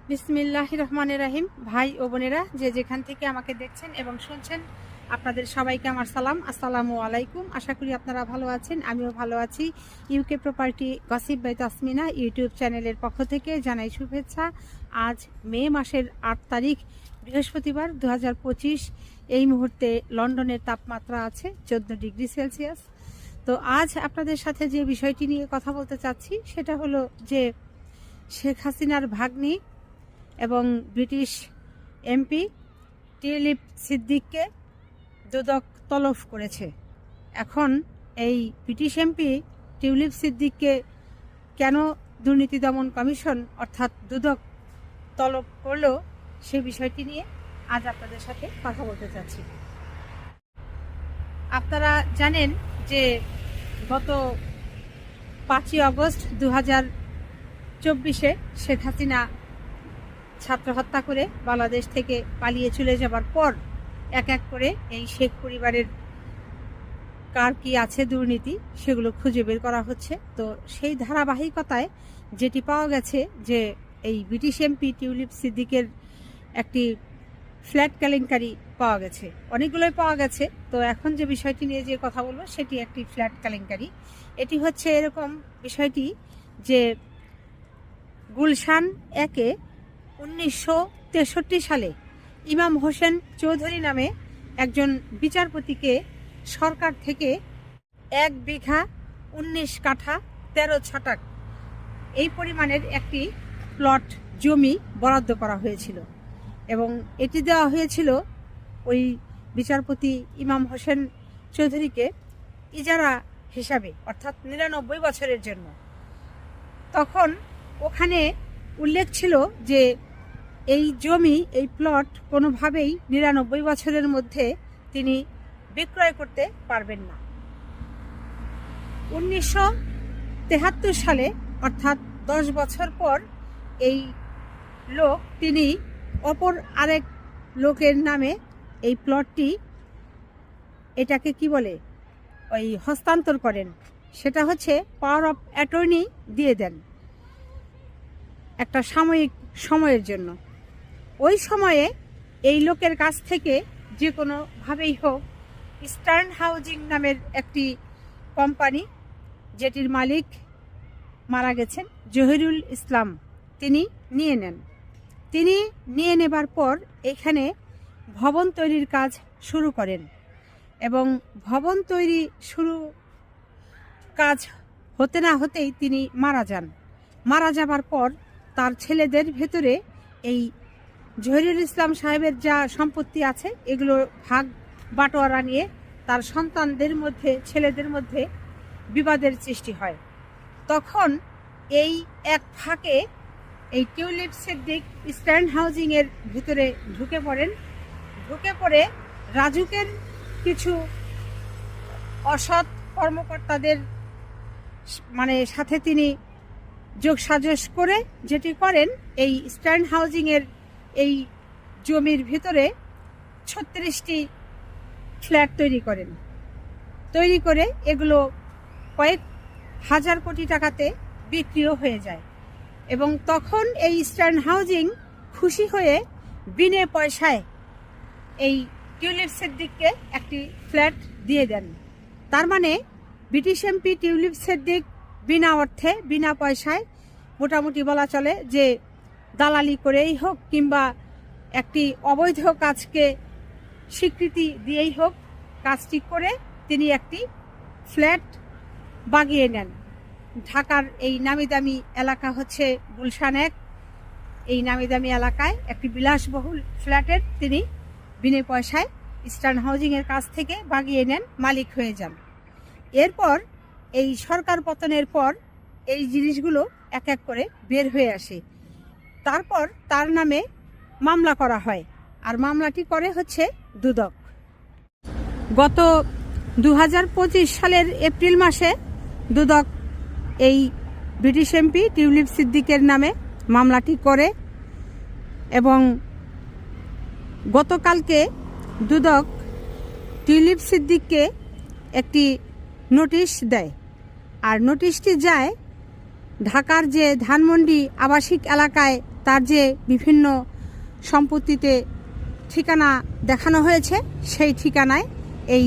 বিসমিল্লাহির রহমানির রহিম। ভাই ও বোনেরা যে যেখান থেকে আমাকে দেখছেন এবং শুনছেন, আপনাদের সবাইকে আমার সালাম, আসসালামু আলাইকুম। আশা করি আপনারা ভালো আছেন, আমিও ভালো আছি। UK property gossip by Tasmina YouTube চ্যানেলের পক্ষ থেকে জানাই শুভেচ্ছা। আজ মে মাসের 8 তারিখ বৃহস্পতিবার 2025। এই মুহূর্তে লন্ডনের তাপমাত্রা আছে 14 ডিগ্রি সেলসিয়াস। তো আজ আপনাদের সাথে যে বিষয়টি নিয়ে কথা বলতে চাচ্ছি সেটা হলো যে শেখ হাসিনার ভাগ্নি এবং ব্রিটিশ এমপি টিউলিপ সিদ্দিককে দুদক তলব করেছে। এখন এই ব্রিটিশ এমপি টিউলিপ সিদ্দিককে কেন দুর্নীতি দমন কমিশন অর্থাৎ দুদক তলব করলো, সে বিষয়টি নিয়ে আজ আপনাদের সাথে কথা বলতে চাচ্ছি। আপনারা জানেন যে গত 5ই আগস্ট 2024 শেখ হাসিনা ছাত্র হত্যা করে বাংলাদেশ থেকে পালিয়ে চলে যাবার পর এক এক করে এই শেখ পরিবারের কার কি আছে দুর্নীতি সেগুলো খুঁজে বের করা হচ্ছে। তো সেই ধারাবাহিকতায় যেটি পাওয়া গেছে যে এই ব্রিটিশ এমপি টিউলিপ সিদ্দিকের একটি ফ্ল্যাট কেলেঙ্কারি পাওয়া গেছে, অনেকগুলোই পাওয়া গেছে। তো এখন যে বিষয়টি নিয়ে যে কথা বলবো সেটি একটি ফ্ল্যাট কেলেঙ্কারি। এটি হচ্ছে এরকম বিষয়টি যে গুলশান 1-এ 1963 সালে ইমাম হোসেন চৌধুরী নামে একজন বিচারপতিকে সরকার থেকে 1 বিঘা 19 কাঠা 13 ছটাক এই পরিমাণের একটি প্লট জমি বরাদ্দ করা হয়েছিল এবং এটি দেওয়া হয়েছিল ওই বিচারপতি ইমাম হোসেন চৌধুরীকে ইজারা হিসাবে, অর্থাৎ 99 বছরের জন্য। তখন ওখানে উল্লেখ ছিল যে এই জমি, এই প্লট কোনোভাবেই 99 বছরের মধ্যে তিনি বিক্রয় করতে পারবেন না। 1973 সালে অর্থাৎ 10 বছর পর এই লোক তিনি অপর আরেক লোকের নামে এই প্লটটি এটাকে কি বলে ওই হস্তান্তর করেন, সেটা হচ্ছে পাওয়ার অফ অ্যাটর্নি দিয়ে দেন একটা সাময়িক সময়ের জন্য। ওই সময়ে এই লোকের কাছ থেকে যে কোনোভাবেই হোক ইস্টার্ন হাউজিং নামের একটি কোম্পানি, যেটির মালিক মারা গেছেন জহিরুল ইসলাম, তিনি নিয়ে নেন। তিনি নিয়ে নেবার পর এখানে ভবন তৈরির কাজ শুরু করেন এবং ভবন তৈরি কাজ হতে না হতেই তিনি মারা যান। মারা যাবার পর তার ছেলেদের ভেতরে এই জহিরুল ইসলাম সাহেবের যা সম্পত্তি আছে এগুলো ভাগ বাটোয়ারা নিয়ে তার সন্তানদের মধ্যে, ছেলেদের মধ্যে বিবাদের সৃষ্টি হয়। তখন এই এক ফাঁকে এই টিউলিপ সিদ্দিক ইস্টার্ন হাউজিংয়ের ভিতরে ঢুকে পড়ে রাজুকের কিছু অসৎ কর্মকর্তাদের সাথে তিনি যোগসাজশ করে যেটি করেন, এই ইস্টার্ন হাউজিংয়ের এই জমির ভিতরে 36টি ফ্ল্যাট তৈরি করে এগুলো কয়েক হাজার কোটি টাকাতে বিক্রিও হয়ে যায় এবং তখন এই ইস্টার্ন হাউজিং খুশি হয়ে বিনে পয়সায় এই টিউলিপ সিদ্দিককে একটি ফ্ল্যাট দিয়ে দেন। তার মানে ব্রিটিশ এমপি টিউলিপ সিদ্দিক বিনা অর্থে, বিনা পয়সায়, মোটামুটি বলা চলে যে দালালি করেই হোক কিংবা একটি অবৈধ কাজকে স্বীকৃতি দিয়েই হোক, কাজটি করে তিনি একটি ফ্ল্যাট বাগিয়ে নেন। ঢাকার এই নামি দামি এলাকা হচ্ছে গুলশান 1, এই নামি দামি এলাকায় একটি বিলাসবহুল ফ্ল্যাটের তিনি বিনে পয়সায় ইস্টার্ন হাউজিংয়ের কাছ থেকে বাগিয়ে নেন, মালিক হয়ে যান। এরপর এই সরকার পতনের পর এই জিনিসগুলো এক এক করে বের হয়ে আসে। তারপর তার নামে মামলা করা হয়, আর মামলাটি করে হচ্ছে দুদক। গত 2025 সালের এপ্রিল মাসে দুদক এই ব্রিটিশ এমপি টিউলিপ সিদ্দিকের নামে মামলাটি করে এবং গতকালকে দুদক টিউলিপ সিদ্দিককে একটি নোটিশ দেয়, আর নোটিশটি যায় ঢাকার যে ধানমন্ডি আবাসিক এলাকায় তার যে বিভিন্ন সম্পত্তিতে ঠিকানা দেখানো হয়েছে সেই ঠিকানায় এই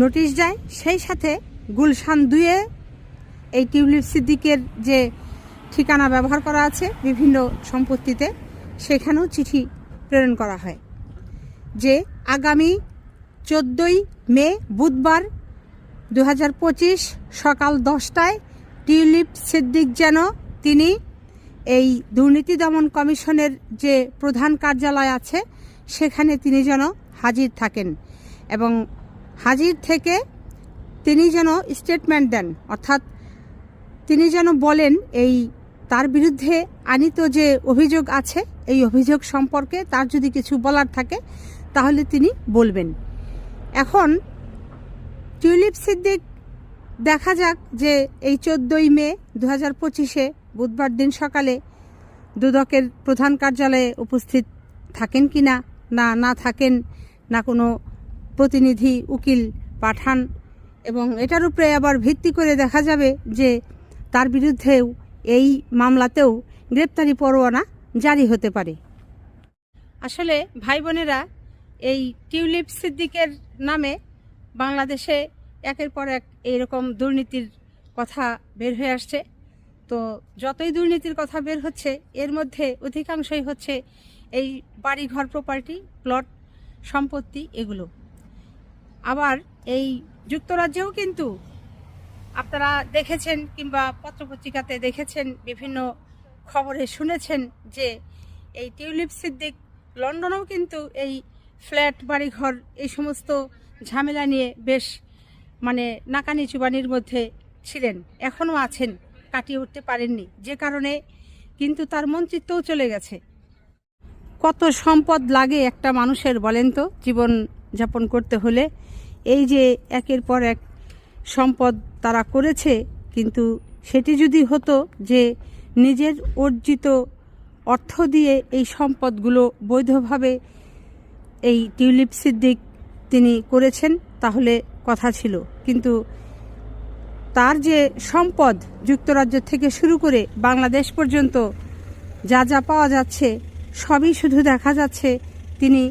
নোটিশ যায়। সেই সাথে গুলশান 2-এ এই টিউলিপ সিদ্দিকের যে ঠিকানা ব্যবহার করা আছে বিভিন্ন সম্পত্তিতে, সেখানেও চিঠি প্রেরণ করা হয় যে আগামী 14ই মে বুধবার 2025 সকাল 10টায় টিউলিপ সিদ্দিক যেন তিনি এই দুর্নীতি দমন কমিশনের যে প্রধান কার্যালয় আছে সেখানে তিনি যেন হাজির থাকেন এবং হাজির থেকে তিনি যেন স্টেটমেন্ট দেন, অর্থাৎ তিনি যেন বলেন এই তার বিরুদ্ধে আনিত যে অভিযোগ আছে এই অভিযোগ সম্পর্কে তার যদি কিছু বলার থাকে তাহলে তিনি বলবেন। এখন টিউলিপ সিদ্দিক দেখা যাক যে এই 14ই মে 2025-এ বুধবার দিন সকালে দুদকের প্রধান কার্যালয়ে উপস্থিত থাকেন কি না থাকেন, না কোনো প্রতিনিধি উকিল পাঠান, এবং এটার উপরে আবার ভিত্তি করে দেখা যাবে যে তার বিরুদ্ধেও এই মামলাতেও গ্রেপ্তারি পরোয়ানা জারি হতে পারে। আসলে ভাই বোনেরা, এই টিউলিপ সিদ্দিকের নামে বাংলাদেশে একের পর এক এইরকম দুর্নীতির কথা বের হয়ে আসছে। তো যতই দুর্নীতির কথা বের হচ্ছে এর মধ্যে অধিকাংশই হচ্ছে এই বাড়িঘর, প্রপার্টি, প্লট, সম্পত্তি এগুলো। আবার এই যুক্তরাজ্যেও কিন্তু আপনারা দেখেছেন কিংবা পত্রপত্রিকাতে দেখেছেন, বিভিন্ন খবরে শুনেছেন যে এই টিউলিপ সিদ্দিক লন্ডনেও কিন্তু এই ফ্ল্যাট, বাড়িঘর এই সমস্ত ঝামেলা নিয়ে বেশ নাকানি চুবানির মধ্যে ছিলেন, এখনও আছেন, কাটিয়ে উঠতে পারেননি, যে কারণে কিন্তু তার মন্ত্রিত্বও চলে গেছে। কত সম্পদ লাগে একটা মানুষের বলেন তো জীবন যাপন করতে হলে। এই যে একের পর এক সম্পদ তারা করেছে, কিন্তু সেটি যদি হতো যে নিজের অর্জিত অর্থ দিয়ে এই সম্পদগুলো বৈধভাবে এই টিউলিপ সিদ্দিক তিনি করেছেন তাহলে কথা ছিল, কিন্তু তার যে সম্পদ যুক্তরাজ্য থেকে শুরু করে বাংলাদেশ পর্যন্ত যা যা পাওয়া যাচ্ছে সবই শুধু দেখা যাচ্ছে তিনি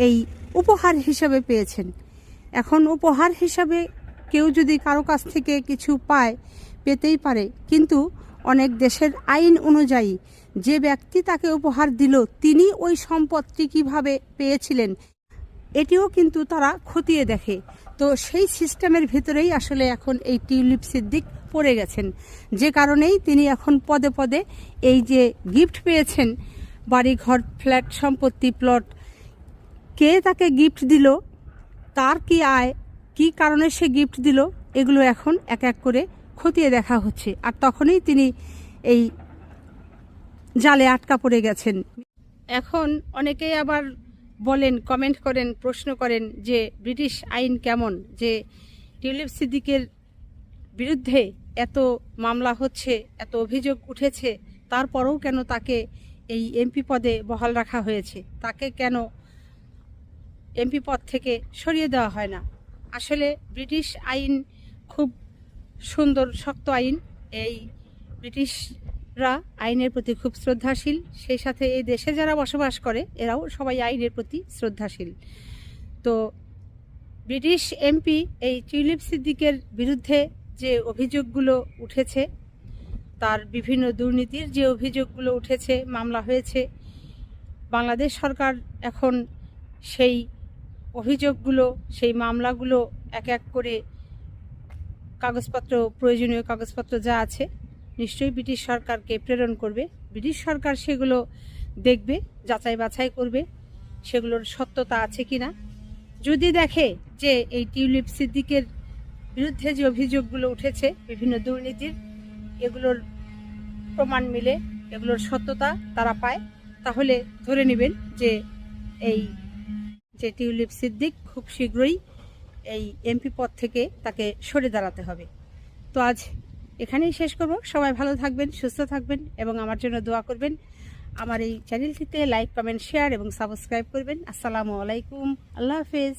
এই উপহার হিসাবে পেয়েছেন। এখন উপহার হিসাবে কেউ যদি কারো কাছ থেকে কিছু পায়, পেতেই পারে, কিন্তু অনেক দেশের আইন অনুযায়ী যে ব্যক্তি তাকে উপহার দিল তিনি ওই সম্পদটি কিভাবে পেয়েছিলেন এটিও কিন্তু তারা খতিয়ে দেখে। তো সেই সিস্টেমের ভিতরেই আসলে এখন এই টিউলিপ সিদ্দিক পড়ে গেছেন, যে কারণেই তিনি এখন পদে পদে এই যে গিফট পেয়েছেন, বাড়িঘর, ফ্ল্যাট, সম্পত্তি, প্লট, কে তাকে গিফট দিল, তার কি আয়, কি কারণে সে গিফট দিল, এগুলো এখন এক এক করে খতিয়ে দেখা হচ্ছে। আর তখনই তিনি এই জালে আটকা পড়ে গেছেন। এখন অনেকেই আবার বলেন, কমেন্ট করেন, প্রশ্ন করেন যে ব্রিটিশ আইন কেমন, যে টিউলিপ সিদ্দিকের বিরুদ্ধে এত মামলা হচ্ছে, এত অভিযোগ উঠেছে, তারপরেও কেন তাকে এই এমপি পদে বহাল রাখা হয়েছে, তাকে কেন এমপি পদ থেকে সরিয়ে দেওয়া হয় না। আসলে ব্রিটিশ আইন খুব সুন্দর, শক্ত আইন। এই ব্রিটিশরা আইনের প্রতি খুব শ্রদ্ধাশীল, সেই সাথে এই দেশে যারা বসবাস করে এরাও সবাই আইনের প্রতি শ্রদ্ধাশীল। তো ব্রিটিশ এমপি এই টিউলিপ সিদ্দিকের বিরুদ্ধে যে অভিযোগগুলো উঠেছে, তার বিভিন্ন দুর্নীতির যে অভিযোগগুলো উঠেছে, মামলা হয়েছে, বাংলাদেশ সরকার এখন সেই অভিযোগগুলো, সেই মামলাগুলো এক এক করে কাগজপত্র, প্রয়োজনীয় কাগজপত্র যা আছে নিশ্চয়ই ব্রিটিশ সরকারকে প্রেরণ করবে। ব্রিটিশ সরকার সেগুলো দেখবে, যাচাই বাছাই করবে সেগুলোর সত্যতা আছে কিনা। যদি দেখে যে এই টিউলিপ সিদ্দিকের বিরুদ্ধে যে অভিযোগগুলো উঠেছে বিভিন্ন দুর্নীতির, এগুলোর প্রমাণ মিলে, এগুলোর সত্যতা তারা পায়, তাহলে ধরে নেবেন যে এই যে টিউলিপ সিদ্দিক খুব শীঘ্রই এই এমপি পদ থেকে তাকে সরে দাঁড়াতে হবে। তো আজ এখানেই শেষ করব। সবাই ভালো থাকবেন, সুস্থ থাকবেন এবং আমার জন্য দোয়া করবেন। আমার এই চ্যানেলটিতে লাইক, কমেন্ট, শেয়ার এবং সাবস্ক্রাইব করবেন। আসসালামু আলাইকুম, আল্লাহ হাফেজ।